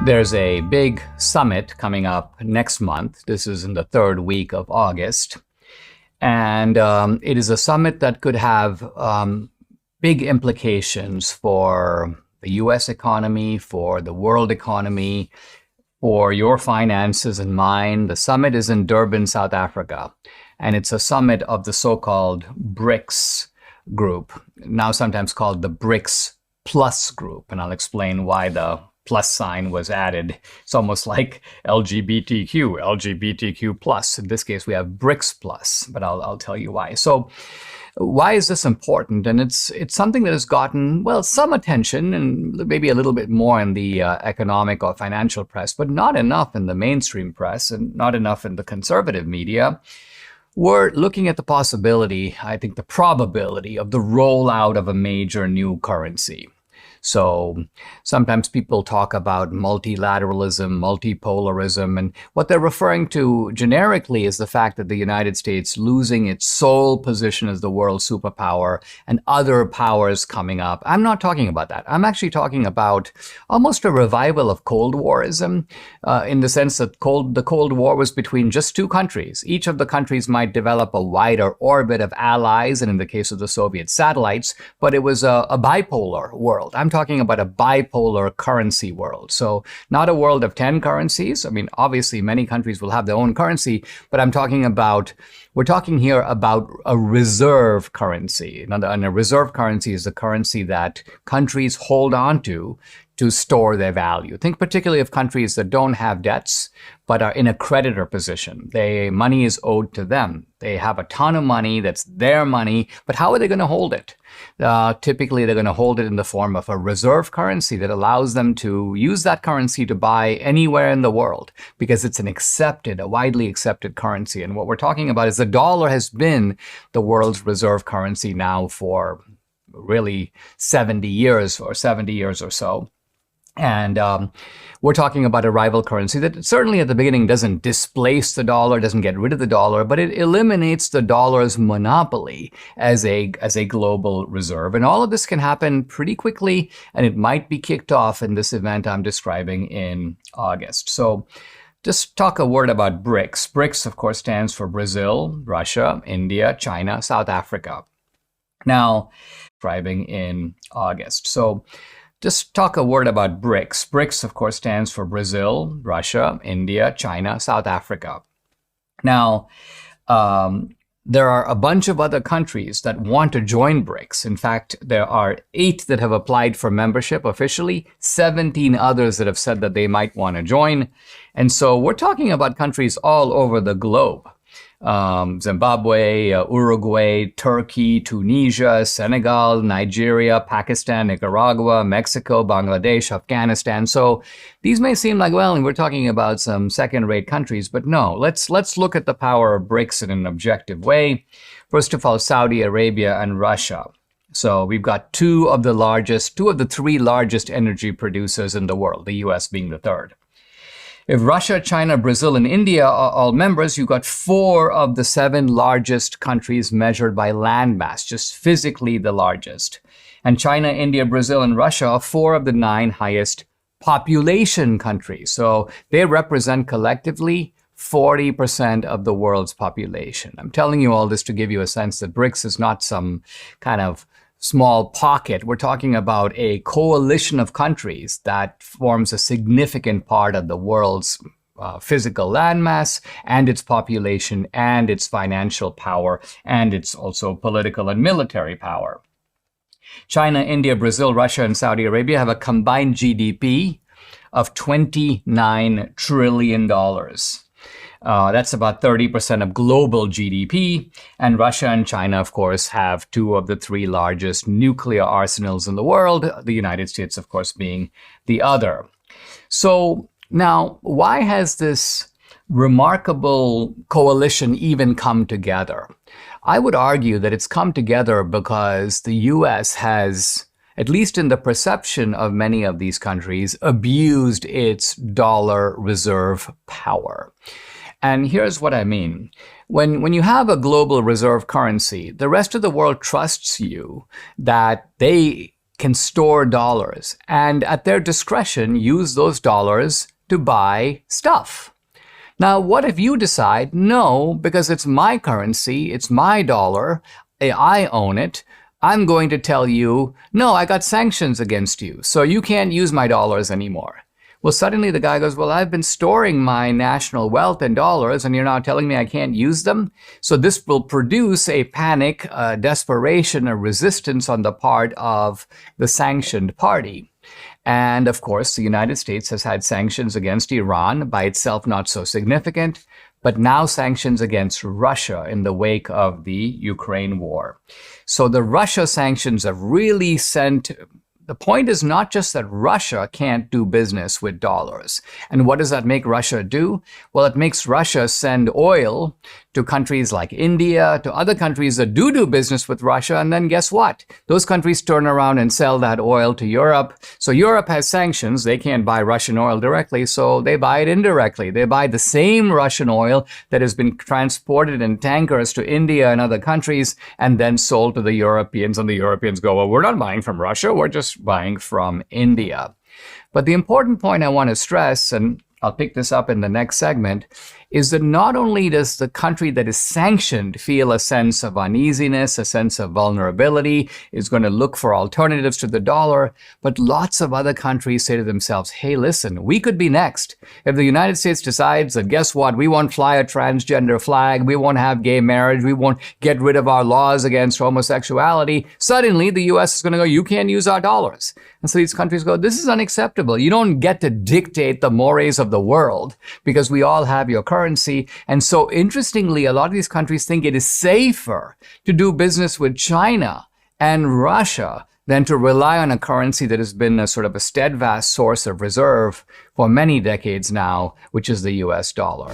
There's a big summit coming up next month. This is in the third week of August. And it is a summit that could have big implications for the US economy, for the world economy, for your finances and mine. The summit is in Durban, South Africa. And it's a summit of the so-called Brics group, now sometimes called the Brics Plus group. And I'll explain why the plus sign was added. It's almost like LGBTQ plus. In this case, we have Brics Plus, but I'll tell you why. So why is this important? And it's something that has gotten, well, some attention and maybe a little bit more in the economic or financial press, but not enough in the mainstream press and not enough in the conservative media. We're looking at the possibility, I think the probability of the rollout of a major new currency. So sometimes people talk about multilateralism, multipolarism, and what they're referring to generically is the fact that the United States losing its sole position as the world superpower and other powers coming up. I'm not talking about that. I'm actually talking about almost a revival of Cold Warism in the sense that the Cold War was between just two countries. Each of the countries might develop a wider orbit of allies, and in the case of the Soviet satellites, but it was a bipolar world. I'm talking about a bipolar currency world. So not a world of 10 currencies. I mean, obviously many countries will have their own currency, but we're talking here about a reserve currency. And a reserve currency is the currency that countries hold on to store their value. Think particularly of countries that don't have debts, but are in a creditor position. Money is owed to them. They have a ton of money that's their money, but how are they going to hold it? Typically, they're going to hold it in the form of a reserve currency that allows them to use that currency to buy anywhere in the world because it's a widely accepted currency. And what we're talking about is the dollar has been the world's reserve currency now for really 70 years or so. And we're talking about a rival currency that certainly at the beginning doesn't displace the dollar, doesn't get rid of the dollar, but it eliminates the dollar's monopoly as a global reserve. And all of this can happen pretty quickly, and it might be kicked off in this event I'm describing in August. So just talk a word about BRICS. BRICS, of course, stands for Brazil, Russia, India, China, South Africa. Now, describing in August. So just talk a word about BRICS. BRICS, of course, stands for Brazil, Russia, India, China, South Africa. Now, there are a bunch of other countries that want to join BRICS. In fact, there are 8 that have applied for membership officially, 17 others that have said that they might want to join. And so we're talking about countries all over the globe. Zimbabwe, Uruguay, Turkey, Tunisia, Senegal, Nigeria, Pakistan, Nicaragua, Mexico, Bangladesh, Afghanistan. So these may seem like, well, we're talking about some second-rate countries, but no, let's look at the power of BRICS in an objective way. First of all, Saudi Arabia and Russia. So we've got two of the 3 largest energy producers in the world, the US being the third. If Russia, China, Brazil, and India are all members, you've got 4 of the 7 largest countries measured by landmass, just physically the largest. And China, India, Brazil, and Russia are 4 of the 9 highest population countries. So they represent collectively 40% of the world's population. I'm telling you all this to give you a sense that BRICS is not some kind of small pocket. We're talking about a coalition of countries that forms a significant part of the world's physical landmass and its population and its financial power and its also political and military power. China, India, Brazil, Russia, and Saudi Arabia have a combined GDP of $29 trillion. That's about 30% of global GDP. And Russia and China, of course, have 2 of the 3 largest nuclear arsenals in the world, the United States, of course, being the other. So now, why has this remarkable coalition even come together? I would argue that it's come together because the US has, at least in the perception of many of these countries, abused its dollar reserve power. And here's what I mean. When you have a global reserve currency, the rest of the world trusts you that they can store dollars and at their discretion use those dollars to buy stuff. Now, what if you decide, no, because it's my currency, it's my dollar, I own it, I'm going to tell you, no, I got sanctions against you, so you can't use my dollars anymore. Well, suddenly the guy goes, well, I've been storing my national wealth in dollars, and you're now telling me I can't use them? So this will produce a panic, a desperation, a resistance on the part of the sanctioned party. And of course, the United States has had sanctions against Iran, by itself not so significant, but now sanctions against Russia in the wake of the Ukraine war. So the Russia sanctions have really sent... The point is not just that Russia can't do business with dollars. And what does that make Russia do? Well, it makes Russia send oil to countries like India, to other countries that do business with Russia. And then guess what? Those countries turn around and sell that oil to Europe. So Europe has sanctions. They can't buy Russian oil directly, so they buy it indirectly. They buy the same Russian oil that has been transported in tankers to India and other countries and then sold to the Europeans. And the Europeans go, well, we're not buying from Russia. We're just buying from India. But the important point I want to stress, and I'll pick this up in the next segment, is that not only does the country that is sanctioned feel a sense of uneasiness, a sense of vulnerability, is going to look for alternatives to the dollar, but lots of other countries say to themselves, hey, listen, we could be next. If the United States decides that, guess what, we won't fly a transgender flag, we won't have gay marriage, we won't get rid of our laws against homosexuality, suddenly the U.S. is going to go, you can't use our dollars. And so these countries go, this is unacceptable. You don't get to dictate the mores of the world because we all have your currency. And so interestingly, a lot of these countries think it is safer to do business with China and Russia than to rely on a currency that has been a sort of a steadfast source of reserve for many decades now, which is the US dollar.